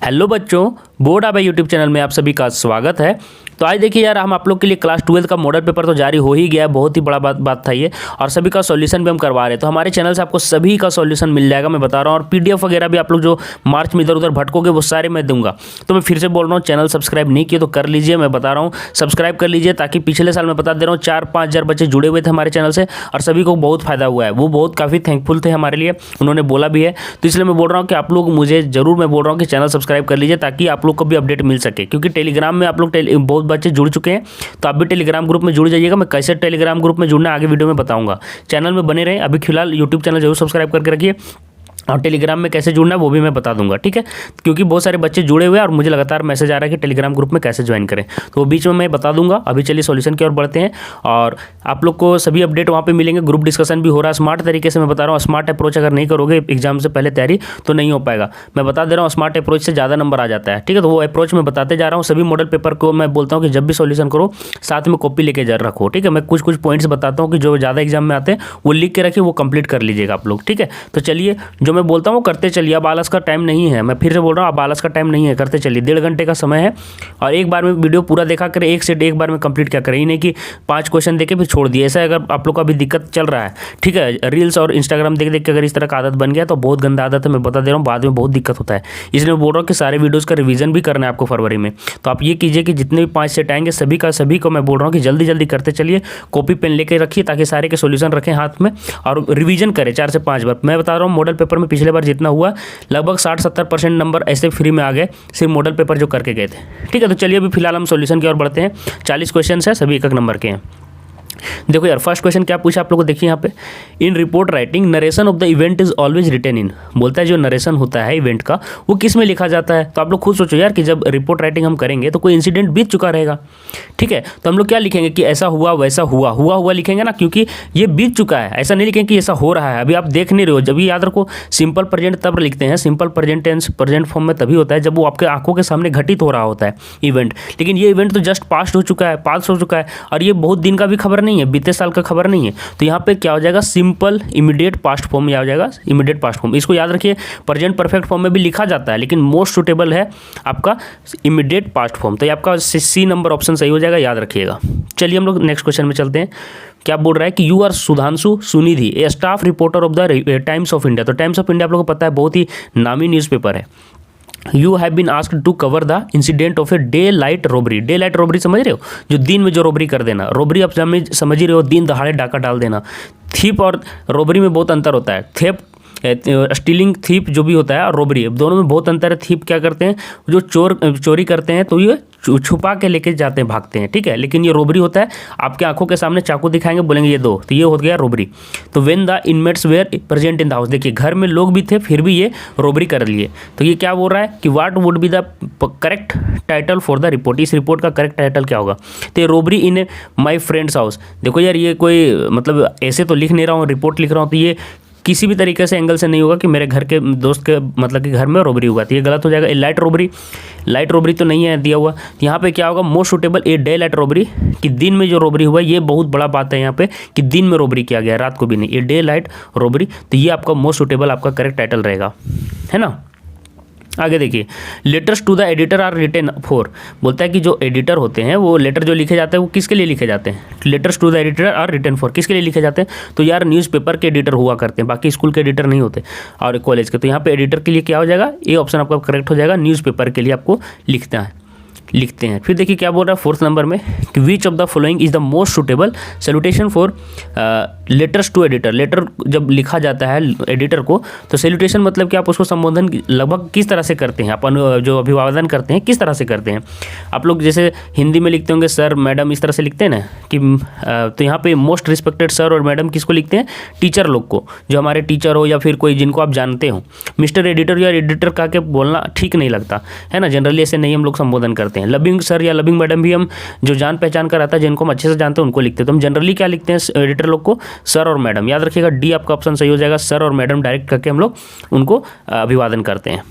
Hello बच्चों, board आप YouTube channel में आप सभी का स्वागत है। तो आज देखिए यार, हम आप लोग के लिए क्लास 12 का मॉडल पेपर तो जारी हो ही गया है। बहुत ही बड़ा बात था ये, और सभी का सॉल्यूशन भी हम करवा रहे हैं। तो हमारे चैनल से आपको सभी का सॉल्यूशन मिल जाएगा, मैं बता रहा हूँ। और पीडीएफ वगैरह भी आप लोग जो मार्च में इधर उधर भटकोगे वो सारे मैं दूंगा। तो मैं फिर से बोल रहा हूँ, चैनल सब्सक्राइब नहीं किए तो कर लीजिए, मैं बता रहा हूँ सब्सक्राइब कर लीजिए, ताकि पिछले साल मैं बता दे रहा हूँ 4-5 हज़ार बच्चे जुड़े हुए थे हमारे चैनल से और सभी को बहुत फायदा हुआ है। वो बहुत काफ़ी थैंकफुल थे हमारे लिए, उन्होंने बोला भी है। तो इसलिए मैं बोल रहा हूँ कि आप लोग मुझे जरूर, मैं बोल रहा हूँ कि चैनल सब्सक्राइब कर लीजिए, ताकि आप लोग को भी अपडेट मिल सके। क्योंकि टेलीग्राम में आप लोग बहुत बच्चे जुड़ चुके हैं, तो आप भी टेलीग्राम ग्रुप में जुड़ जाइएगा। मैं कैसे टेलीग्राम ग्रुप में जुड़ना आगे वीडियो में बताऊंगा। चैनल में बने रहें। अभी फिलहाल यूट्यूब चैनल जरूर सब्सक्राइब करके रखिए, और टेलीग्राम में कैसे जुड़ना है वो भी मैं बता दूंगा, ठीक है। क्योंकि बहुत सारे बच्चे जुड़े हुए हैं और मुझे लगातार मैसेज आ रहा है कि टेलीग्राम ग्रुप में कैसे ज्वाइन करें, तो वो बीच में मैं बता दूंगा। अभी चलिए सॉल्यूशन की ओर बढ़ते हैं, और आप लोग को सभी अपडेट वहाँ पे मिलेंगे। ग्रुप डिस्कशन भी हो रहा है स्मार्ट तरीके से, मैं बता रहा हूँ। स्मार्ट अप्रोच अगर नहीं करोगे एग्जाम से पहले तैयारी तो नहीं हो पाएगा, मैं बता दे रहा हूँ। स्मार्ट अप्रोच से ज़्यादा नंबर आ जाता है, ठीक है। तो वो अप्रोच मैं बताते जा रहा हूँ। सभी मॉडल पेपर को मैं बोलता हूँ कि जब भी सॉल्यूशन करो साथ में कॉपी लेके रखो, ठीक है। मैं कुछ पॉइंट्स बताता हूँ कि जो ज़्यादा एग्जाम में आते हैं वो लिख के रखिए, वो कंप्लीट कर लीजिएगा आप लोग, ठीक है। तो चलिए, जो मैं बोलता हूँ करते चलिए। अब आलस का टाइम नहीं है, मैं फिर से बोल रहा हूँ, अब आलस का टाइम नहीं है, करते चलिए। 1.5 घंटे का समय है, और एक बार में वीडियो पूरा देखा करें, एक सेट एक बार में कंप्लीट क्या करें। ही नहीं कि 5 क्वेश्चन देके फिर छोड़ दिए। ऐसा अगर आप लोग का अभी दिक्कत चल रहा है, ठीक है, रील्स और इंस्टाग्राम देख के अगर इस तरह का आदत बन गया तो बहुत गंदा आदत है, मैं बता दे रहा हूँ। बाद में बहुत दिक्कत होता है। इसलिए मैं बोल रहा हूँ कि सारे वीडियोज़ का रिवीजन भी करना है आपको फरवरी में। तो आप ये कीजिए कि जितने भी 5 सेट आएंगे सभी को मैं बोल रहा हूँ कि जल्दी जल्दी करते चलिए। कॉपी पेन लेके रखिए, ताकि सारे के सोल्यूशन रखें हाथ में और रिवीजन करें 4 से 5 बार। मैं बता रहा हूँ, मॉडल पेपर में पिछले बार जितना हुआ, लगभग 60-70% नंबर ऐसे फ्री में आ गए, सिर्फ मॉडल पेपर जो करके गए थे, ठीक है। तो चलिए अभी फिलहाल हम सॉल्यूशन की ओर बढ़ते हैं। 40 क्वेश्चन है, सभी 1-1 नंबर के हैं। देखो यार, फर्स्ट क्वेश्चन क्या पूछा आप लोगों को, देखिए यहाँ पे। In report writing narration of the event is always written in, बोलता है जो नरेशन होता है इवेंट का वो किस में लिखा जाता है। तो आप लोग खुद सोचो यार कि जब रिपोर्ट राइटिंग हम करेंगे तो कोई इंसिडेंट बीत चुका रहेगा, ठीक है। तो हम लोग क्या लिखेंगे कि ऐसा हुआ वैसा हुआ लिखेंगे ना, क्योंकि ये बीत चुका है। ऐसा नहीं लिखेंगे कि ऐसा हो रहा है, अभी आप देख नहीं रहे हो। जब ये याद रखो, सिंपल प्रेजेंट तब लिखते हैं, simple present tense present form में तभी होता है जब वो आपके आंखों के सामने घटित हो रहा होता है इवेंट। लेकिन ये इवेंट तो जस्ट पास्ट हो चुका है, पास हो चुका है, और ये बहुत दिन का भी खबर नहीं है, बीते साल का खबर नहीं है। तो यहाँ पे क्या हो जाएगा, सिंपल इमीडिएट पास्ट फॉर्म में आ जाएगा, इमीडिएट पास्ट फॉर्म। इसको याद रखिए, प्रेजेंट परफेक्ट फॉर्म में भी लिखा जाता है, लेकिन मोस्ट सुटेबल है आपका इमीडिएट पास्ट फॉर्म। तो ये आपका सी नंबर ऑप्शन सही हो जाएगा, याद रखिएगा। चलिए हम लोग नेक्स्ट क्वेश्चन में चलते हैं। क्या बोल रहा है कि you are Sudhanshu Sunidhi, a staff reporter of the Times of India. तो टाइम्स ऑफ इंडिया आप लोगों को पता है बहुत ही नामी न्यूज़पेपर है। You have been asked to cover the incident of a daylight robbery. Daylight robbery समझ रहे हो, जो दिन में जो रॉबरी कर देना। रॉबरी आप समझ ही रहे हो, दिन दहाड़े डाका डाल देना। थीप और रॉबरी में बहुत अंतर होता है। थेप स्टीलिंग, थीप जो भी होता है, और रॉबरी, दोनों में बहुत अंतर है। थीप क्या करते हैं, जो चोरी करते हैं तो ये छुपा के लेके जाते हैं, भागते हैं, ठीक है। लेकिन ये रॉबरी होता है, आपके आंखों के सामने चाकू दिखाएंगे, बोलेंगे ये दो, तो ये हो गया रॉबरी। तो when the inmates were present in the house, देखिए घर में लोग भी थे फिर भी ये रॉबरी कर लिए। तो ये क्या बोल रहा है कि what would be the correct title for the report. इस रिपोर्ट का करेक्ट टाइटल क्या होगा। तो robbery in my friends house. देखो यार, ये कोई मतलब ऐसे तो लिख नहीं रहा हूँ, रिपोर्ट लिख रहा हूँ, तो ये किसी भी तरीके से एंगल से नहीं होगा कि मेरे घर के दोस्त के मतलब कि घर में रॉबरी हुआ, तो ये गलत हो जाएगा। लाइट रॉबरी तो नहीं है दिया हुआ। यहाँ पे क्या होगा, मोस्ट सुटेबल ए डे लाइट रॉबरी, कि दिन में जो रॉबरी हुआ। ये बहुत बड़ा बात है यहाँ पे कि दिन में रॉबरी किया गया, रात को भी नहीं। ये डे लाइट रॉबरी, तो ये आपका मोस्ट सुटेबल आपका करेक्ट टाइटल रहेगा, है ना। आगे देखिए, letters to the editor are written for, बोलता है कि जो एडिटर होते हैं वो लेटर जो लिखे जाते हैं वो किसके लिए लिखे जाते हैं। Letters to the editor are written for, किसके लिए लिखे जाते हैं। तो यार न्यूज़पेपर के एडिटर हुआ करते हैं, बाकी स्कूल के एडिटर नहीं होते और कॉलेज के। तो यहाँ पे एडिटर के लिए क्या हो जाएगा, ये ऑप्शन आपका करेक्ट हो जाएगा। न्यूज़पेपर के लिए आपको लिखते हैं। फिर देखिए क्या बोल रहा है 4th नंबर में कि which of the following is the most suitable salutation for letters to editor. Letter जब लिखा जाता है एडिटर को, तो सैल्यूटेशन मतलब कि आप उसको संबोधन लगभग किस तरह से करते हैं, अपन जो अभिवादन करते हैं किस तरह से करते हैं। आप लोग जैसे हिंदी में लिखते होंगे सर मैडम, इस तरह से लिखते हैं ना कि तो यहाँ पे मोस्ट रिस्पेक्टेड सर और मैडम किसको लिखते हैं, टीचर लोग को, जो हमारे टीचर हो या फिर कोई जिनको आप जानते हो। मिस्टर एडिटर या एडिटर कह के बोलना ठीक नहीं लगता है ना, जनरली ऐसे नहीं हम लोग संबोधन करते हैं। लविंग सर या लविंग मैडम भी हम जो जान पहचान कर आता है, जिनको हम अच्छे से जानते हैं उनको लिखते हैं। तो हम जनरली क्या लिखते हैं एडिटर लोग को, सर और मैडम। याद रखिएगा, डी आपका ऑप्शन सही हो जाएगा। सर और मैडम डायरेक्ट करके हम लोग उनको अभिवादन करते हैं,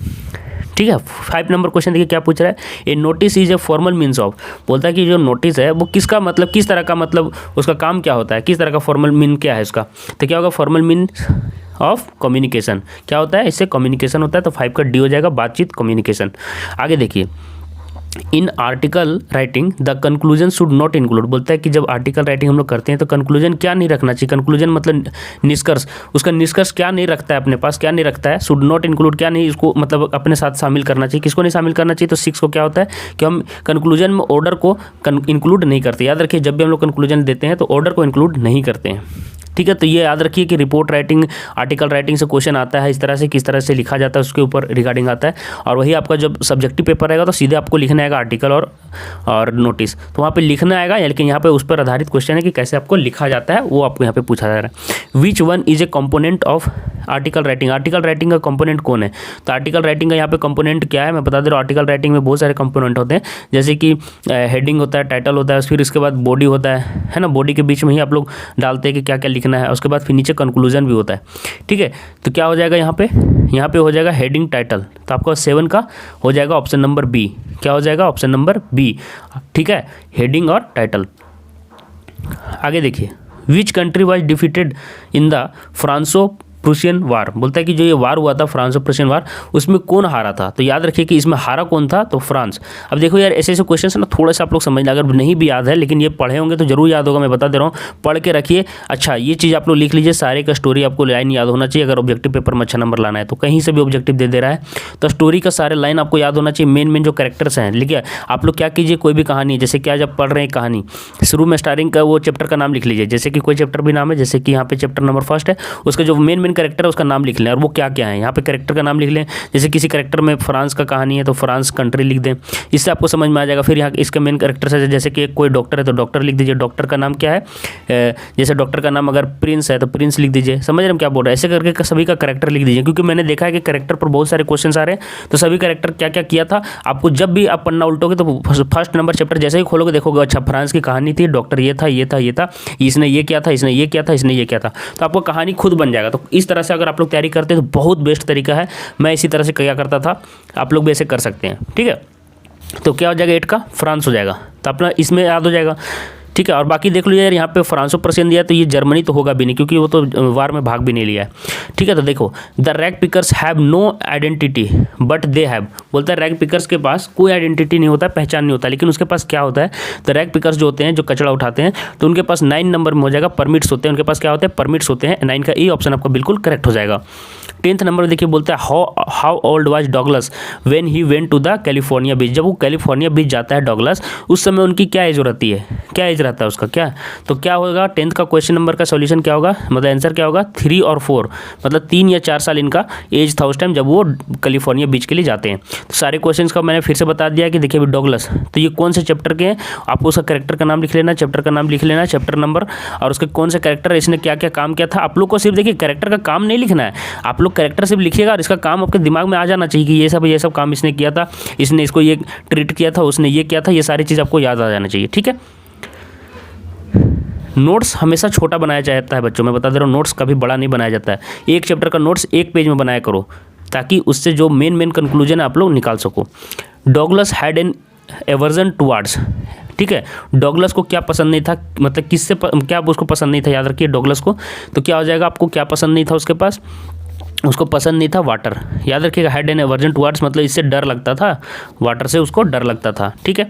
ठीक है। 5 नंबर क्वेश्चन देखिए क्या पूछ रहा है, a notice is a formal means of. बोलता है कि जो नोटिस है वो किसका मतलब, किस तरह का मतलब, उसका काम क्या होता है, किस तरह का फॉर्मल मीन क्या है उसका। तो क्या होगा, फॉर्मल मीन ऑफ कम्युनिकेशन। क्या होता है, इससे कम्युनिकेशन होता है, तो 5 का डी हो जाएगा, बातचीत, कम्युनिकेशन। आगे देखिए, in article writing the conclusion should not include, बोलता है कि जब आर्टिकल राइटिंग हम लोग करते हैं तो कंक्लूजन क्या नहीं रखना चाहिए। कंक्लूजन मतलब निष्कर्ष, उसका निष्कर्ष क्या नहीं रखता है, अपने पास क्या नहीं रखता है, शुड नॉट इंक्लूड क्या नहीं, इसको मतलब अपने साथ शामिल करना चाहिए। किसको नहीं शामिल करना चाहिए, तो 6 को क्या होता है कि हम कंक्लूजन में ऑर्डर को इंक्लूड नहीं करते। याद रखिए, जब भी हम लोग कंक्लूजन देते हैं तो ऑर्डर को इंक्लूड नहीं करते हैं, ठीक है। तो ये याद रखिए कि रिपोर्ट राइटिंग, आर्टिकल राइटिंग से क्वेश्चन आता है इस तरह से, किस तरह से लिखा जाता है उसके ऊपर रिगार्डिंग आता है। और वही आपका जब सब्जेक्टिव पेपर रहेगा तो सीधे आपको लिखना आएगा आर्टिकल और नोटिस, तो वहाँ पे लिखना आएगा, लेकिन यहाँ पे उस पर आधारित क्वेश्चन है कि कैसे आपको लिखा जाता है, वो आपको यहाँ पे पूछा जा रहा है। Which one is a component of article writing, article writing का कंपोनेंट कौन है। तो आर्टिकल राइटिंग का यहाँ पे कंपोनेंट क्या है, मैं बता दे रहा हूँ। आर्टिकल राइटिंग में बहुत सारे कंपोनेंट होते हैं, जैसे कि हेडिंग होता है, टाइटल होता है, फिर इसके बाद बॉडी होता है ना, बॉडी के बीच में ही आप लोग डालते हैं कि क्या क्या लिखना है, उसके बाद फिर नीचे कंक्लूजन भी होता है, ठीक है। तो क्या हो जाएगा यहाँ पे हो जाएगा हेडिंग टाइटल, तो आपका 7 का हो जाएगा ऑप्शन नंबर बी। क्या हो जाएगा, ऑप्शन नंबर बी, ठीक है, हेडिंग और टाइटल। आगे देखिए, which country was defeated in the Franco Prussian war, बोलता है कि जो ये वार हुआ था फ्रांस और प्रूशियन वार, उसमें कौन हारा था। तो याद रखिए कि इसमें हारा कौन था, तो फ्रांस। अब देखो यार, ऐसे ऐसे क्वेश्चन है ना, थोड़ा सा आप लोग समझना, अगर नहीं भी याद है लेकिन ये पढ़े होंगे तो जरूर याद होगा, मैं बता दे रहा हूँ, पढ़ के रखिए। अच्छा, ये चीज़ आप लोग लिख लीजिए, सारे का स्टोरी आपको लाइन याद होना चाहिए। अगर ऑब्जेक्टिव पेपर में अच्छा नंबर लाना है तो कहीं से भी ऑब्जेक्टिव दे रहा है तो स्टोरी का सारे लाइन आपको याद होना चाहिए। मेन जो कैरेक्टर्स हैं, लिखिए आप लोग क्या कीजिए, कोई भी कहानी, जैसे कि आज आप पढ़ रहे हैं कहानी, शुरू में स्टार्टिंग का वो चैप्टर का नाम लिख लीजिए, जैसे कि कोई चैप्टर भी नाम है, जैसे कि यहाँ पे चैप्टर नंबर 1 है, उसका जो मेन कैरेक्टर है उसका नाम लिख लें, और वो क्या क्या है, यहाँ पे कैरेक्टर का नाम लिख लें। जैसे किसी कैरेक्टर में फ्रांस का कहानी है तो फ्रांस कंट्री लिख दें, इससे आपको समझ में आ जाएगा। फिर यहाँ इसका मेन कैरेक्टर है, जैसे कि कोई डॉक्टर है तो डॉक्टर लिख दीजिए, डॉक्टर का नाम क्या है, जैसे डॉक्टर का नाम अगर प्रिंस है तो प्रिंस लिख दीजिए। समझ रहे हैं क्या बोल रहे हैं, ऐसे करके सभी का कैरेक्टर लिख दीजिए, क्योंकि मैंने देखा है कि कैरेक्टर पर बहुत सारे क्वेश्चन आ रहे हैं, तो सभी कैरेक्टर क्या क्या किया था आपको, जब भी आप पन्ना उल्टोगे तो फर्स्ट नंबर चैप्टर जैसे ही खोलोगे देखोगे, अच्छा फ्रांस की कहानी थी, डॉक्टर ये था, ये था, ये था, इसने ये किया था, इसने ये किया था, इसने ये किया था, तो आपको कहानी खुद बन जाएगा। तो इस तरह से अगर आप लोग तैयारी करते हैं तो बहुत बेस्ट तरीका है। मैं इसी तरह से क्या करता था, आप लोग भी ऐसे कर सकते हैं, ठीक है। तो क्या हो जाएगा, 8 का फ्रांस हो जाएगा, तो अपना इसमें याद हो जाएगा, ठीक है। और बाकी देख लो यार, यहाँ पे फ्रांसो पर्शियन दिया तो ये जर्मनी तो होगा भी नहीं, क्योंकि वो तो वार में भाग भी नहीं लिया है, ठीक है। तो देखो, the rag pickers have no identity but they have, बोलता है रैग पिकर्स के पास कोई आइडेंटिटी नहीं होता, पहचान नहीं होता, लेकिन उसके पास क्या होता है, तो रैग पिकर्स जो होते हैं, जो कचरा उठाते हैं, तो उनके पास 9 नंबर में हो जाएगा, परमिट्स होते हैं, उनके पास क्या होते हैं, परमिट्स होते हैं। 9 का ई ऑप्शन आपका बिल्कुल करेक्ट हो जाएगा। 10th नंबर देखिए, बोलता है how old was Douglas when he went to the California beach, जब वो कैलिफोर्निया बीच जाता है डॉगलस, उस समय उनकी क्या एज रहती है, क्या एज रहता है उसका, क्या, तो क्या होगा 10th का क्वेश्चन नंबर का सॉल्यूशन क्या होगा, मतलब आंसर क्या होगा, 3 और 4, मतलब 3 या 4 साल इनका एज था उस टाइम जब वो कैलिफोर्निया बीच के लिए जाते हैं। तो सारे क्वेश्चंस का मैंने फिर से बता दिया कि देखिए डॉगलस, तो ये कौन से चैप्टर के हैं, आपको उसका कैरेक्टर का नाम लिख लेना, चैप्टर का नाम लिख लेना, चैप्टर नंबर, और उसके कौन से कैरेक्टर, इसने क्या क्या काम किया था। आप लोग को सिर्फ देखिए कैरेक्टर का काम नहीं लिखना है, आप लोग कैरेक्टर सिर्फ लिखिएगा और इसका काम आपके दिमाग में आ जाना चाहिए कि ये सब काम इसने किया था, इसने इसको ये ट्रीट किया था, उसने ये किया था, ये सारी चीज़ आपको याद आ जाना चाहिए, ठीक है। नोट्स हमेशा छोटा बनाया जाता है बच्चों, मैं बता दे रहा हूँ, नोट्स कभी बड़ा नहीं बनाया जाता है। एक चैप्टर का नोट्स 1 पेज में बनाया करो, ताकि उससे जो मेन कंक्लूजन है आप लोग निकाल सको। Douglas had an aversion towards, ठीक है, डॉगलस को क्या पसंद नहीं था, मतलब किससे क्या उसको पसंद नहीं था, याद रखिए डॉगलस को, तो क्या हो जाएगा, आपको क्या पसंद नहीं था उसके पास, उसको पसंद नहीं था वाटर, याद रखिएगा। हैड एन एवर्जन टुवार्ड्स मतलब इससे डर लगता था, वाटर से उसको डर लगता था, ठीक है।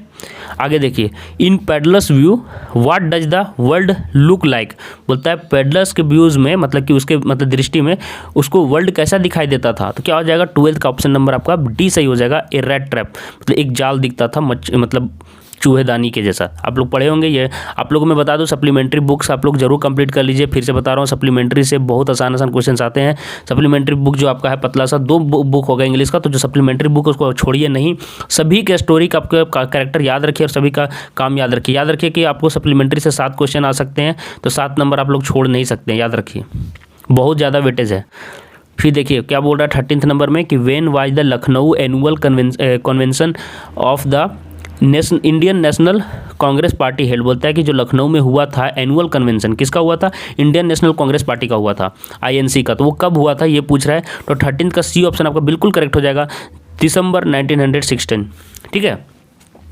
आगे देखिए, in peddler's view what does the world look like, बोलता है पेडलर्स के व्यूज़ में, मतलब कि उसके मतलब दृष्टि में उसको वर्ल्ड कैसा दिखाई देता था, तो क्या हो जाएगा 12th का ऑप्शन नंबर आपका डी सही हो जाएगा। ए रेड ट्रैप, मतलब एक जाल दिखता था, मतलब चूहेदानी के जैसा। आप लोग पढ़े होंगे ये, आप लोगों में बता दूं सप्लीमेंट्री बुक्स आप लोग जरूर कंप्लीट कर लीजिए। फिर से बता रहा हूँ, सप्लीमेंट्री से बहुत आसान क्वेश्चंस आते हैं। सप्लीमेंट्री बुक जो आपका है पतला सा 2 बुक होगा इंग्लिश का, तो जो सप्लीमेंट्री बुक उसको छोड़िए नहीं, सभी के स्टोरी का आपका कैरेक्टर याद रखिए और सभी का काम याद रखिए। याद रखिए कि आपको सप्लीमेंट्री से 7 क्वेश्चन आ सकते हैं, तो 7 नंबर आप लोग छोड़ नहीं सकते हैं, याद रखिए, बहुत ज़्यादा वेटेज है। फिर देखिए क्या बोल रहा है 13th नंबर में कि when was the Lucknow annual convention of the Indian national Congress party held, बोलता है कि जो लखनऊ में हुआ था एनुअल कन्वेंशन किसका हुआ था, इंडियन नेशनल कांग्रेस पार्टी का हुआ था, INC का, तो वो कब हुआ था ये पूछ रहा है। तो 13th का सी ऑप्शन आपका बिल्कुल करेक्ट हो जाएगा, दिसंबर 1916, ठीक है।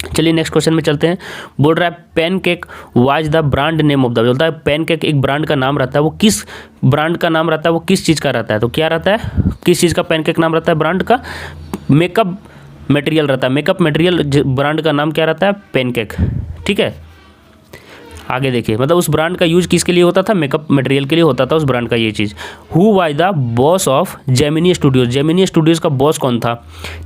चलिए नेक्स्ट क्वेश्चन में चलते हैं। बोल रहा है pancake was the brand name of the, बोलता है पैनकेक एक ब्रांड का नाम रहता है, वो किस ब्रांड का नाम रहता है, वो किस चीज़ का रहता है, तो क्या रहता है, किस चीज़ का पैनकेक नाम रहता है, ब्रांड का मेकअप मटेरियल रहता है, मेकअप मटेरियल ब्रांड का नाम क्या रहता है, पैनकेक। ठीक है, आगे देखिए, मतलब उस ब्रांड का यूज किसके लिए होता था, मेकअप मटेरियल के लिए होता था उस ब्रांड का ये चीज़। Who was the boss of Gemini Studios, Gemini Studios का बॉस कौन था।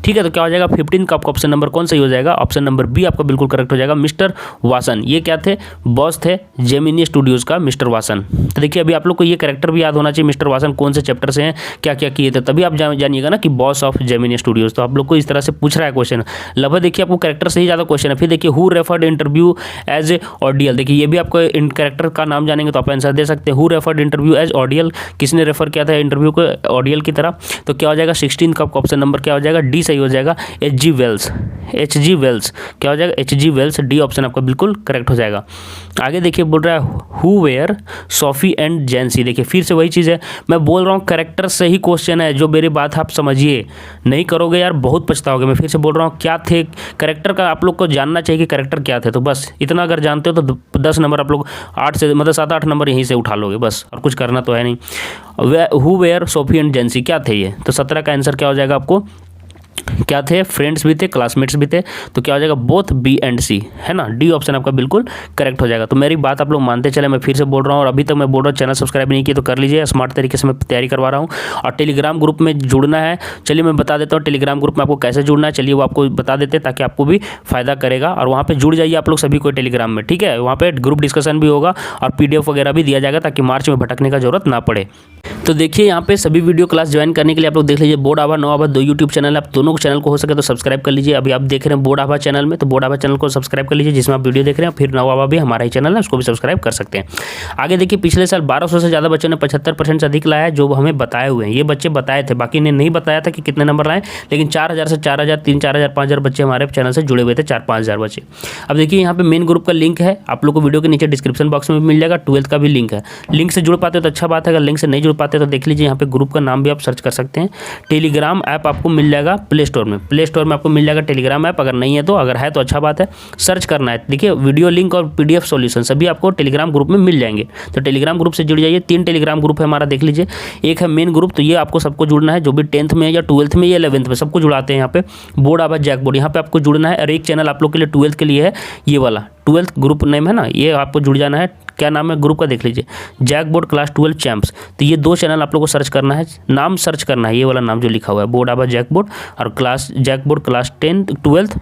ठीक है, तो क्या हो जाएगा 15 का आपका ऑप्शन नंबर कौन सही हो जाएगा, ऑप्शन नंबर बी आपका बिल्कुल करेक्ट हो जाएगा, मिस्टर वासन। ये क्या थे, बॉस थे जेमिनी स्टूडियोज का मिस्टर वासन। तो देखिए अभी आप लोग को ये कैरेक्टर भी याद होना चाहिए, मिस्टर वासन कौन से चैप्टर से हैं, क्या क्या किए थे, तभी आप जानिएगा ना कि बॉस ऑफ जेमिनी स्टूडियोज। तो आप लोग को इस तरह से पूछ रहा है क्वेश्चन, लगभग देखिए आपको कैरेक्टर से ही ज़्यादा क्वेश्चन है। फिर देखिए who referred interview as a ordeal, देखिए ये भी आपको कैरेक्टर का नाम जानेंगे तो आप आंसर दे सकते हैं। Who referred interview as ordeal, किसने रेफर किया था इंटरव्यू को ऑडियल की तरह, तो क्या हो जाएगा 16 का ऑप्शन नंबर क्या हो जाएगा, डी सही हो जाएगा, H.G. Wales, H.G. वेल्स क्या हो जाएगा, H.G. वेल्स, डी ऑप्शन आपका बिल्कुल करेक्ट हो जाएगा। आगे देखिए बोल रहा है हु वेयर सोफी एंड जेंसी, देखिए फिर से वही चीज़ है, मैं बोल रहा हूँ कैरेक्टर से ही क्वेश्चन है, जो मेरी बात आप समझिए, नहीं करोगे यार बहुत पछताओगे। मैं फिर से बोल रहा हूँ क्या थे कैरेक्टर का, आप लोग को जानना चाहिए कि कैरेक्टर क्या थे, तो बस इतना अगर जानते हो तो 10 नंबर आप लोग 8 से मतलब 7-8 नंबर यहीं से उठा लोगे बस, और कुछ करना तो है नहीं। हु वेयर सोफी एंड जेंसी क्या थे ये, तो 17 का आंसर क्या हो जाएगा आपको, क्या थे, फ्रेंड्स भी थे, क्लासमेट्स भी थे, तो क्या हो जाएगा बोथ बी एंड सी, है ना, डी ऑप्शन आपका बिल्कुल करेक्ट हो जाएगा। तो मेरी बात आप लोग मानते चले, मैं फिर से बोल रहा हूँ, और अभी तक मैं बोल रहा हूँ चैनल सब्सक्राइब नहीं किया तो कर लीजिए, स्मार्ट तरीके से मैं तैयारी करवा रहा हूँ। और टेलीग्राम ग्रुप में जुड़ना है, चलिए मैं बता देता हूँ टेलीग्राम ग्रुप में आपको कैसे जुड़ना है, चलिए वो आपको बता देते हैं ताकि आपको भी फायदा करेगा, और वहाँ पर जुड़ जाइए आप लोग सभी को टेलीग्राम में। ठीक है, वहाँ पर ग्रुप डिस्कशन भी होगा और PDF वगैरह भी दिया जाएगा ताकि मार्च में भटकने का जरूरत ना पड़े। तो देखिए यहाँ पे सभी वीडियो क्लास ज्वाइन करने के लिए आप लोग देख लीजिए, बोर्ड आभा 9 आभा 2 यूट्यूब चैनल है, आप दोनों चैनल को हो सके तो सब्सक्राइब कर लीजिए। अभी आप देख रहे हैं बोर्ड आभा चैनल में, तो बोर्ड आभा चैनल को सब्सक्राइब कर लीजिए जिसमें आप वीडियो देख रहे हैं, फिर 9 आभा भी हमारा ही चैनल है, उसको भी सब्सक्राइब कर सकते हैं। आगे देखिए पिछले साल 1200 से ज़्यादा बच्चों ने 75% से अधिक लाया है, जो हमें बताए हुए हैं, ये बच्चे बताए थे, बाकी ने नहीं बताया था कि कितने नंबर लाए, लेकिन 4000 से 4000 3 4000 5000 बच्चे हमारे चैनल से जुड़े हुए थे, 4-5 बच्चे। अब देखिए यहाँ पे मेन ग्रुप का लिंक है, आप लोग को वीडियो के नीचे डिस्क्रिप्शन बॉक्स में मिल जाएगा, 12th का भी लिंक है, लिंक से जुड़ पाते हो तो अच्छा बात है, अगर लिंक से नहीं जुड़ पाते तो देख लीजिए यहाँ पे ग्रुप का नाम भी आप सर्च कर सकते हैं। टेलीग्राम ऐप आपको मिल जाएगा प्ले स्टोर में आपको मिल जाएगा टेलीग्राम ऐप, अगर नहीं है तो, अगर है तो अच्छा बात है, सर्च करना है। देखिए वीडियो लिंक और PDF सॉल्यूशन सभी आपको टेलीग्राम ग्रुप में मिल जाएंगे, तो टेलीग्राम ग्रुप से जुड़ जाइए। 3 टेलीग्राम ग्रुप है हमारा, देख लीजिए, एक है मेन ग्रुप, तो ये आपको सबको जुड़ना है, जो भी 10th में या 12th में या 11th में सबको जुड़ाते हैं यहाँ पे, बोर्ड आभा जैक बोर्ड, यहाँ पे आपको जुड़ना है। और एक चैनल आप लोग के लिए 12th के लिए है, ये वाला 12th ग्रुप नेम है ना, ये आपको जुड़ जाना है। क्या नाम है ग्रुप का देख लीजिए, जैक बोर्ड क्लास 12 चैंप्स, तो ये 2 चैनल आप लोग को सर्च करना है, नाम सर्च करना है, ये वाला नाम जो लिखा हुआ है बोर्ड आभा जैक बोर्ड और class JAC board class 10 12th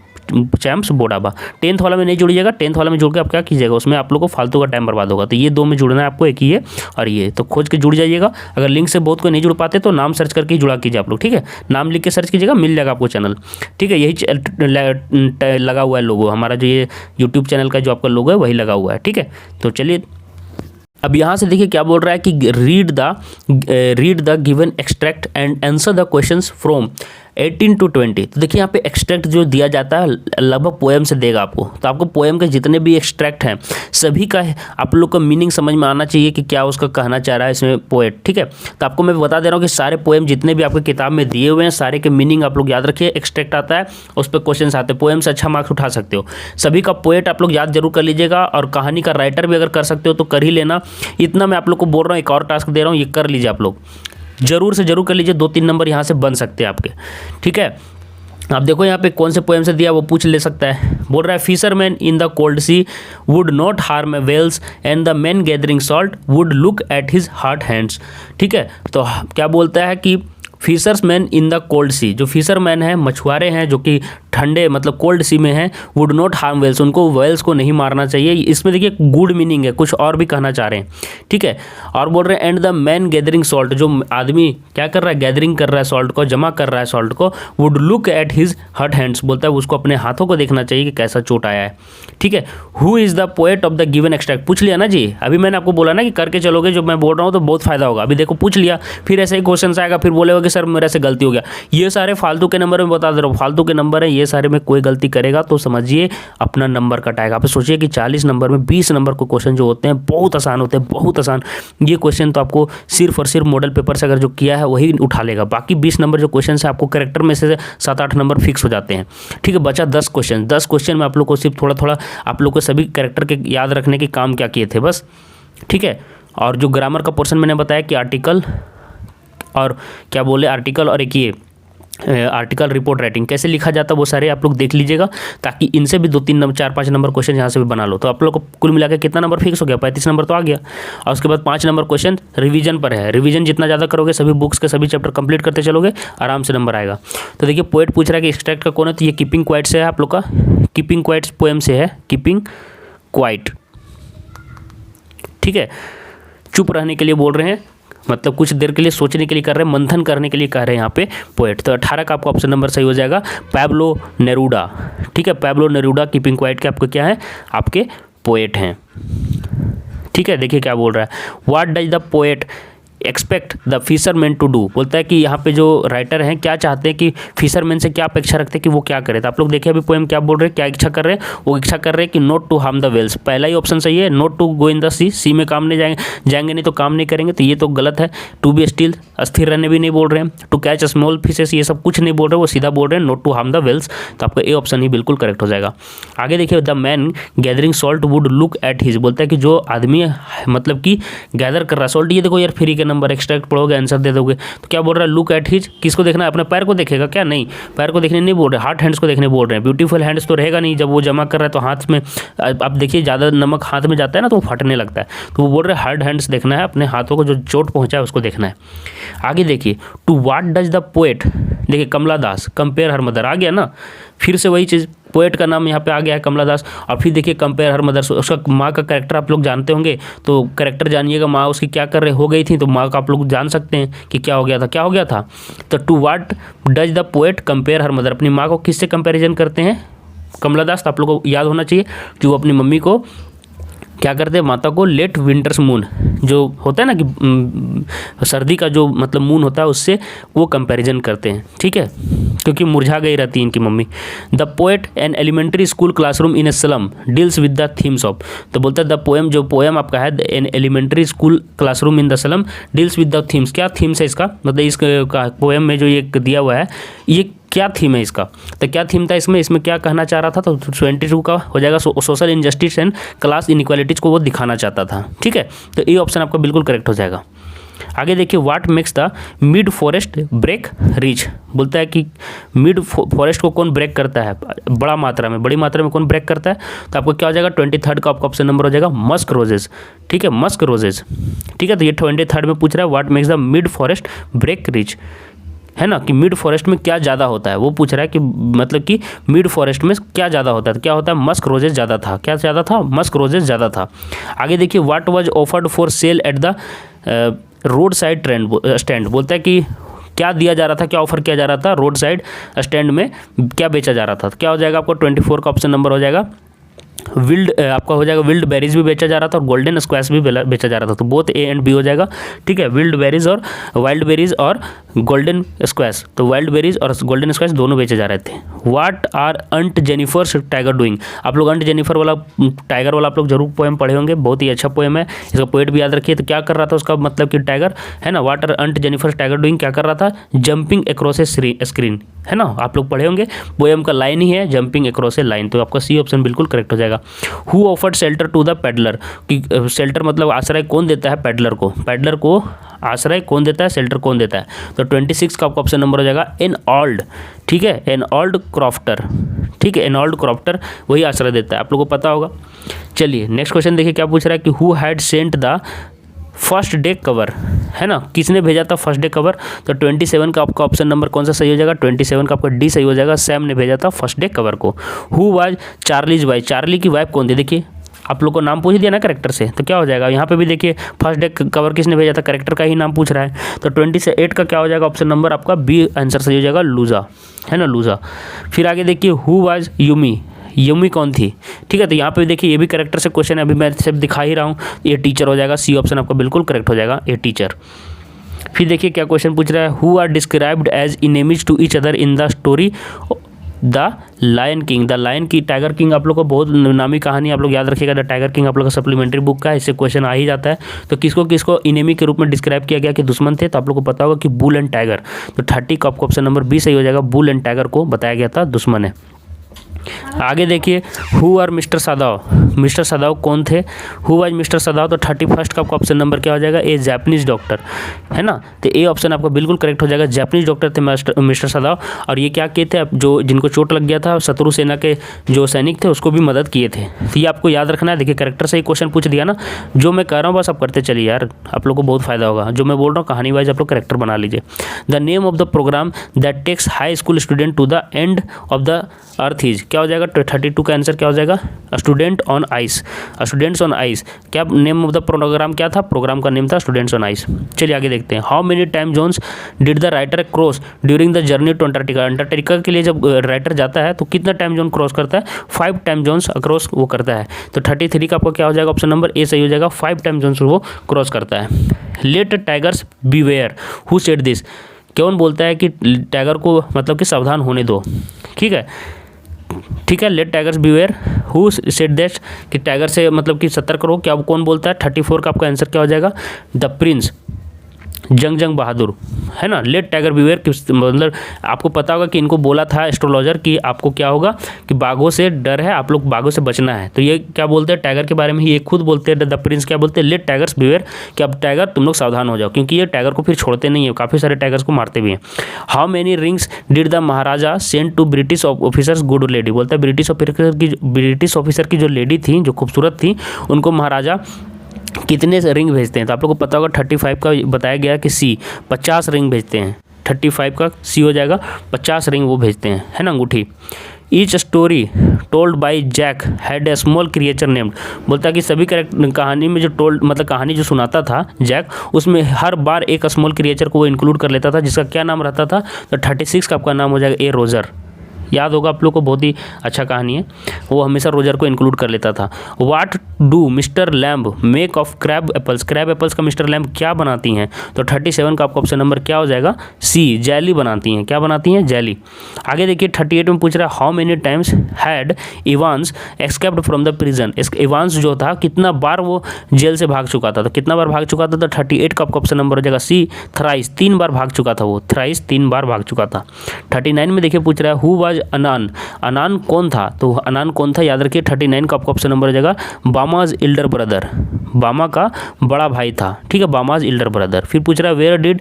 champs board आभा। 10th वाला में नहीं जुड़िएगा, 10th वाला में जुड़ के आप क्या कीजिएगा, उसमें आप लोग को फालतू का टाइम बर्बाद होगा, तो ये 2 में जुड़ना है आपको, एक ये और ये, तो खोज के जुड़ जाइएगा। अगर लिंक से बहुत कोई नहीं जुड़ पाते तो नाम सर्च करके ही जुड़ा कीजिए आप लोग, ठीक है, नाम लिख के सर्च कीजिएगा, मिल जाएगा आपको चैनल। ठीक है, यही लगा हुआ है लोगो हमारा, जो ये यूट्यूब चैनल का जो आपका लोगो है वही लगा हुआ है। ठीक है, तो चलिए अब यहाँ से देखिए क्या बोल रहा है कि read the given extract and answer the questions from 18 to 20। तो देखिए यहाँ पे एक्सट्रैक्ट जो दिया जाता है लगभग पोएम से देगा आपको, तो आपको पोएम के जितने भी एक्सट्रैक्ट हैं सभी का आप लोग का मीनिंग समझ में आना चाहिए कि क्या उसका कहना चाह रहा है इसमें पोएट। ठीक है, तो आपको मैं बता दे रहा हूँ कि सारे पोएम जितने भी आपकी किताब में दिए हुए हैं सारे के मीनिंग आप लोग याद रखिए। एक्सट्रैक्ट आता है उस पर क्वेश्चन आते हैं, पोएम से अच्छा मार्क्स उठा सकते हो, सभी का पोएट आप लोग याद जरूर कर लीजिएगा, और कहानी का राइटर भी अगर कर सकते हो तो कर ही लेना। इतना मैं आप लोग को बोल रहा हूँ, एक और टास्क दे रहा हूँ, ये कर लीजिए आप लोग, जरूर से जरूर कर लीजिए, 2-3 नंबर यहाँ से बन सकते हैं आपके। ठीक है, आप देखो यहाँ पे कौन से पोएम से दिया वो पूछ ले सकता है। बोल रहा है fisherman in the cold sea would not harm whales and the man gathering salt would look at his hurt hands. ठीक है, तो क्या बोलता है कि फिशर्समैन इन द कोल्ड सी, जो फिशरमैन है मछुआरे हैं जो कि ठंडे मतलब कोल्ड सी में हैं, वुड नॉट हार्म वेल्स, उनको वेल्स को नहीं मारना चाहिए। इसमें देखिए गुड मीनिंग है, कुछ और भी कहना चाह रहे हैं। ठीक है, और बोल रहे हैं and the man gathering salt, जो आदमी क्या कर रहा है, गैदरिंग कर रहा है सॉल्ट को, जमा कर रहा है सॉल्ट को, would look at his hurt hands, बोलता है उसको अपने हाथों को देखना चाहिए कि कैसा चोट आया है। ठीक है, who is the poet of the given extract, पूछ लिया ना जी, अभी मैंने आपको बोला ना कि करके चलोगे जो मैं बोल रहा हूँ तो बहुत फायदा होगा। अभी देखो पूछ लिया, फिर ऐसे ही क्वेश्चन आएगा, फिर बोलेगा कि सर मेरे से गलती हो गया, ये सारे फालतू के नंबर में बता दे रहा हूँ, फालतू के नंबर है ये सारे में। कोई गलती करेगा तो समझिए अपना नंबर कटाएगा। आप सोचिए कि 40 नंबर में 20 नंबर के क्वेश्चन जो होते हैं बहुत आसान होते हैं, बहुत आसान। ये क्वेश्चन तो आपको सिर्फ और सिर्फ मॉडल पेपर से अगर जो किया है वही उठा लेगा। बाकी 20 नंबर जो क्वेश्चन है आपको करेक्टर में से 7-8 नंबर फिक्स हो जाते हैं। ठीक है, बचा 10 क्वेश्चन। 10 क्वेश्चन में आप लोग को सिर्फ थोड़ा थोड़ा आप लोग को सभी करेक्टर के याद रखने के काम क्या किए थे बस। ठीक है, और जो ग्रामर का पोर्शन मैंने बताया कि आर्टिकल और क्या बोले, आर्टिकल और एक ये आर्टिकल रिपोर्ट राइटिंग कैसे लिखा जाता है वो सारे आप लोग देख लीजिएगा, ताकि इनसे भी 2-3 नंबर 4-5 नंबर क्वेश्चन यहाँ से भी बना लो। तो आप लोग को कुल मिला के कितना नंबर फिक्स हो गया, 35 नंबर तो आ गया। और उसके बाद 5 नंबर क्वेश्चन रिवीजन पर है। रिवीजन जितना ज़्यादा करोगे, सभी बुक्स के सभी चैप्टर कंप्लीट करते चलोगे, आराम से नंबर आएगा। तो देखिए पोएट पूछ रहा है कि एक्सट्रैक्ट का कौन है, तो ये कीपिंग क्वाइट से है आप लोग का, कीपिंग क्वाइट्स पोएम से है, कीपिंग क्वाइट। ठीक है, चुप रहने के लिए बोल रहे हैं, मतलब कुछ देर के लिए सोचने के लिए कर रहे हैं, मंथन करने के लिए कह रहे हैं यहाँ पे पोएट। तो 18 का आपका ऑप्शन नंबर सही हो जाएगा, पैब्लो नेरूडा। ठीक है, पैब्लो नेरूडा कीपिंग क्वाइट के आपको क्या है, आपके पोएट हैं। ठीक है, देखिए क्या बोल रहा है, what does the poet expect the fisherman to do. बोलता है कि यहाँ पे जो राइटर हैं क्या चाहते हैं कि फिशरमैन से क्या अपेक्षा रखते हैं कि वो क्या करे। तो आप लोग देखिए अभी पोएम क्या बोल रहे हैं, क्या इच्छा कर रहे हैं, वो इच्छा कर रहे हैं कि not to harm the whales. पहला ही ऑप्शन सही है, not to go in the sea में काम नहीं जाएंगे नहीं तो काम नहीं करेंगे, तो ये तो गलत है। टू बी स्टिल, अस्थिर रहने भी नहीं बोल रहे हैं। टू कैच स्मॉल फिशेस, ये सब कुछ नहीं बोल रहे, वो सीधा बोल रहे हैं not to harm the whales. तो आपका ए ऑप्शन ही बिल्कुल करेक्ट हो जाएगा। आगे देखिए, the man gathering salt would look at his. बोलता है कि जो आदमी मतलब कि गैदर कर रहा है सॉल्ट, ये देखो यार फ्री के नंबर, एक्सट्रैक्ट पढ़ोगे आंसर दे दोगे। तो क्या बोल रहा है, लुक एट हिज, किसको देखना है, अपने पैर को देखेगा क्या, नहीं पैर को देखने नहीं बोल रहे, हार्ड हैंड्स को देखने बोल रहे हैं। ब्यूटीफुल हैंड्स तो रहेगा नहीं, जब वो जमा कर रहा है तो हाथ में आप देखिए ज़्यादा नमक हाथ में जाता है ना तो वो फटने लगता है। तो वो बोल रहे हैं हार्ड हैंड्स देखना है, अपने हाथों को जो चोट पहुंचा है उसको देखना है। आगे देखिए, to what does the poet, देखिए कमला दास कंपेयर हर मदर, आ गया ना, फिर से वही चीज़, पोएट का नाम यहाँ पे आ गया है कमला दास। और फिर देखिए कंपेयर हर मदर, उसका माँ का कैरेक्टर आप लोग जानते होंगे, तो कैरेक्टर जानिएगा, माँ उसकी क्या कर रहे हो गई थी, तो माँ का आप लोग जान सकते हैं कि क्या हो गया था, क्या हो गया था। तो to what does the poet compare her mother, अपनी माँ को किससे कंपेरिजन करते हैं कमला दास। तो आप लोग को याद होना चाहिए कि वो अपनी मम्मी को क्या करते हैं, माता को लेट विंटर्स मून जो होता है ना कि सर्दी का जो मतलब मून होता है उससे वो कंपैरिजन करते हैं। ठीक है, क्योंकि मुरझा गई रहती है इनकी मम्मी। The poet an elementary school classroom in a slum deals with the themes of, तो बोलता है द पोएम, जो पोएम आपका है an elementary school classroom in the slum deals with the themes, क्या थीम्स है इसका, मतलब इस पोएम में जो ये दिया हुआ है ये क्या थीम है इसका। तो क्या थीम था इसमें क्या कहना चाह रहा था, तो 22 का हो जाएगा, social injustice and class inequalities को वो दिखाना चाहता था। ठीक है, तो ये ऑप्शन आपका बिल्कुल करेक्ट हो जाएगा। आगे देखिए, what makes the mid forest brake rich, बोलता है कि मिड फॉरेस्ट को कौन ब्रेक करता है, बड़ी मात्रा में कौन ब्रेक करता है। तो आपको क्या हो जाएगा, 23 का आपका ऑप्शन नंबर हो जाएगा मस्क रोजेज। ठीक है, मस्क रोजेज। ठीक है, तो ये 23 में पूछ रहा है what makes the mid forest brake rich, है ना, कि मिड फॉरेस्ट में क्या ज़्यादा होता है, वो पूछ रहा है कि मतलब कि मिड फॉरेस्ट में क्या ज़्यादा होता है, तो क्या होता है, मस्क रोजेज ज़्यादा था। क्या ज़्यादा था, मस्क रोजेज ज़्यादा था। आगे देखिए, what was offered for sale at the road side stand, बोलता है कि क्या दिया जा रहा था, क्या ऑफर किया जा रहा था रोड साइड स्टैंड में, क्या बेचा जा रहा था। क्या हो जाएगा आपको 24 का ऑप्शन नंबर हो जाएगा विल्ड, आपका हो जाएगा विल्ड बेरीज भी बेचा जा रहा था और गोल्डन स्क्वैश भी बेचा जा रहा था। तो बोथ ए एंड बी हो जाएगा। ठीक है, विल्ड बेरीज और वाइल्ड बेरीज और गोल्डन स्क्वैश, तो वाइल्ड बेरीज और गोल्डन स्क्वैश दोनों बेचे जा रहे थे। What are aunt Jennifer's tiger doing, आप लोग अंट जेनिफर वाला टाइगर वाला आप लोग जरूर पोएम पढ़े होंगे, बहुत ही अच्छा पोएम है, इसका पोएट भी याद रखिए। तो क्या कर रहा था उसका मतलब कि टाइगर है ना, what are aunt Jennifer's tiger doing, क्या कर रहा था, जंपिंग अक्रॉस ए स्क्रीन, है ना, आप लोग पढ़े होंगे, पोएम का लाइन ही है जंपिंग अक्रॉस ए लाइन। तो आपका सी ऑप्शन बिल्कुल करेक्ट हो जाएगा। Who offered shelter to the peddler, कि शेल्टर मतलब आश्रय कौन देता है पेडलर को, पेडलर को आश्रय कौन देता है, शेल्टर कौन देता है। तो 26 का आपका ऑप्शन नंबर हो जाएगा एन ऑल्ड। ठीक है, एन ऑल्ड क्रॉफ्टर। ठीक है, एन ऑल्ड क्रॉफ्टर वही आश्रय देता है, आप लोगों को पता होगा। चलिए नेक्स्ट क्वेश्चन देखिए क्या पूछ रहा है कि who had sent the first day cover, है ना, किसने भेजा था फर्स्ट डे कवर। तो 27 का आपका ऑप्शन नंबर कौन सा सही हो जाएगा, 27 का आपका डी सही हो जाएगा, सैम ने भेजा था फर्स्ट डे कवर को। Who was Charlie's wife, Charlie की वाइफ कौन थी, देखिए आप लोग को नाम पूछ दिया ना करेक्टर से, तो क्या हो जाएगा यहाँ पे भी देखिए फर्स्ट डे कवर किसने भेजा था, करेक्टर का ही नाम पूछ रहा है। तो 28 का क्या हो जाएगा ऑप्शन नंबर आपका बी आंसर सही हो जाएगा, लूजा, है ना, लूजा। फिर आगे देखिए हु वाज यूमी, यूमी कौन थी। ठीक है, तो यहाँ पे देखिए ये भी करेक्टर से क्वेश्चन है, अभी मैं सिर्फ दिखा ही रहा हूँ, ये टीचर हो जाएगा, सी ऑप्शन आपका बिल्कुल करेक्ट हो जाएगा, ए टीचर। फिर देखिए क्या क्वेश्चन पूछ रहा है, who are described as enemies to each other in the story the lion king. The lion की टाइगर किंग आप लोग को बहुत नामी कहानी आप लोग याद रखिएगा। द टाइगर किंग आप लोग का सप्लीमेंट्री बुक का, इससे क्वेश्चन आ ही जाता है। तो किसको किसको इनेमी के रूप में डिस्क्राइब किया गया कि दुश्मन थे, तो आप लोग को पता होगा कि बुल एंड टाइगर। तो 30 का आपको ऑप्शन नंबर बी सही हो जाएगा, बुल एंड टाइगर को बताया गया था दुश्मन है। आगे देखिए, who are mister Sadao. Mister Sadao कौन थे, हु वाज मिस्टर सदाव। तो 31 का आपका ऑप्शन नंबर क्या हो जाएगा, ए जापानीज डॉक्टर है ना। तो ए ऑप्शन आपका बिल्कुल करेक्ट हो जाएगा, जापानीज डॉक्टर थे मिस्टर सदाव। और ये क्या किए थे, जो जिनको चोट लग गया था, शत्रु सेना के जो सैनिक थे उसको भी मदद किए थे। तो ये आपको याद रखना है। देखिए करेक्टर से ही क्वेश्चन पूछ दिया ना, जो मैं कह रहा हूँ बस आप करते चलिए यार, आप लोग को बहुत फायदा होगा। जो मैं बोल रहा हूँ कहानी वाइज आप लोग करेक्टर बना लीजिए। The name of the programme that takes high school student to the end of the earth is, क्या हो जाएगा, 32 का आंसर क्या हो जाएगा, student on ice. Students on ice, क्या नेम ऑफ द प्रोग्राम क्या था, प्रोग्राम का नेम था स्टूडेंट्स ऑन आइस। चलिए आगे देखते हैं। How many time zones did the writer cross during the journey to Antarctica. Antarctica के लिए जब राइटर जाता है तो कितना टाइम जोन क्रॉस करता है, 5 टाइम जोन्स अक्रॉस वो करता है। तो 33 का आपका क्या हो जाएगा, ऑप्शन नंबर ए सही हो जाएगा, 5 टाइम जोन्स वो क्रॉस करता है। Let tigers beware, who said this, कौन बोलता है कि टाइगर को मतलब कि सावधान होने दो, ठीक है। Let tigers beware, who said that, कि टाइगर से मतलब कि सतर्क रहो, क्या कौन बोलता है। 34 का आपका आंसर क्या हो जाएगा, द प्रिंस, जंग बहादुर है ना। लेट टाइगर बीवेयर मतलब आपको पता होगा कि इनको बोला था एस्ट्रोलॉजर कि आपको क्या होगा कि बाघों से डर है, आप लोग बाघों से बचना है। तो ये क्या बोलते हैं टाइगर के बारे में ही, ये खुद बोलते हैं। द प्रिंस क्या बोलते हैं, लेट टाइगर्स बीवेयर, कि अब टाइगर तुम लोग सावधान हो जाओ, क्योंकि ये टाइगर को फिर छोड़ते नहीं है, काफ़ी सारे टाइगर्स को मारते भी हैं। How many rings did the maharaja send to British officers good lady, बोलता है ब्रिटिश ऑफिसर की जो लेडी थी, जो खूबसूरत थी, उनको महाराजा कितने रिंग भेजते हैं। तो आप लोगों को पता होगा 35 का बताया गया कि सी, 50 रिंग भेजते हैं। 35 का सी हो जाएगा, 50 रिंग वो भेजते हैं, है ना, अंगूठी। Each story told by Jack had a small creature named, बोलता है कि सभी कहानी में जो टोल्ड मतलब कहानी जो सुनाता था जैक, उसमें हर बार एक स्मॉल क्रिएचर को वो इंक्लूड कर लेता था, जिसका क्या नाम रहता था। तो 36 का आपका नाम हो जाएगा ए रोजर। याद होगा आप लोग को, बहुत ही अच्छा कहानी है, वो हमेशा रोजर को इंक्लूड कर लेता था। What do mister lamb make of crab apples, crab apples का मिस्टर लैम्ब क्या बनाती हैं। तो 37 का आपका ऑप्शन नंबर क्या हो जाएगा, सी, जेली बनाती हैं। क्या बनाती हैं, जेली। आगे देखिए 38 में पूछ रहा है, how many times had Evans escaped from the prison. Evans जो था कितना बार वो जेल से भाग चुका था, तो कितना बार भाग चुका था। तो 38 का आपका ऑप्शन नंबर हो जाएगा सी, थ्राइस, 3 बार भाग चुका था वो, थ्राइस 3 बार भाग चुका था। 39 में देखिए पूछ रहा है, हु वाज अनान, अनान कौन था। तो अनान कौन था याद रखिए, 39 का आपका ऑप्शन नंबर हो जाएगा बामाज इल्डर ब्रदर, बामा का बड़ा भाई था, ठीक है, बामाज इल्डर ब्रदर। फिर पूछ रहा है, वेयर डिड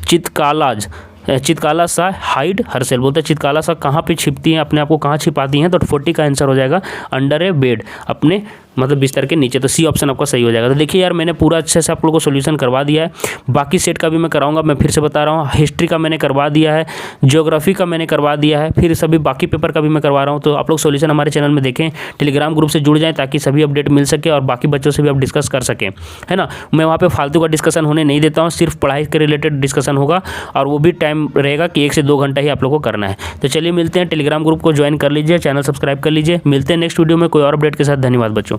चितकाला सा हाइड हरसेल, बोलते हैं चितकाला सा कहाँ पे छिपती हैं, अपने आप को कहाँ छिपाती हैं। तो 40 का आंसर हो जाएगा अंडर ए बेड, अपने मतलब बिस्तर के नीचे। तो सी ऑप्शन आपका सही हो जाएगा। तो देखिए यार मैंने पूरा अच्छे से आप लोगों को सोल्यूशन करवा दिया है। बाकी सेट का भी मैं कराऊंगा, मैं फिर से बता रहा हूँ। हिस्ट्री का मैंने करवा दिया है, ज्योग्राफी का मैंने करवा दिया है, फिर सभी बाकी पेपर का भी मैं करवा रहा हूँ। तो आप लोग सोल्यूशन हमारे चैनल में देखें, टेलीग्राम ग्रुप से जुड़ जाएँ ताकि सभी अपडेट मिल सके और बाकी बच्चों से भी आप डिस्कस कर सकें, है ना। मैं वहाँ पर फालतू का डिस्कशन होने नहीं देता हूँ, सिर्फ पढ़ाई के रिलेटेड डिस्कशन होगा और वो भी टाइम रहेगा कि 1 से 2 घंटा ही आप लोग को करना है। तो चलिए मिलते हैं, टेलीग्राम ग्रुप को ज्वाइन कर लीजिए, चैनल सब्सक्राइब कर लीजिए। मिलते हैं नेक्स्ट वीडियो में कोई और अपडेट के साथ। धन्यवाद बच्चों।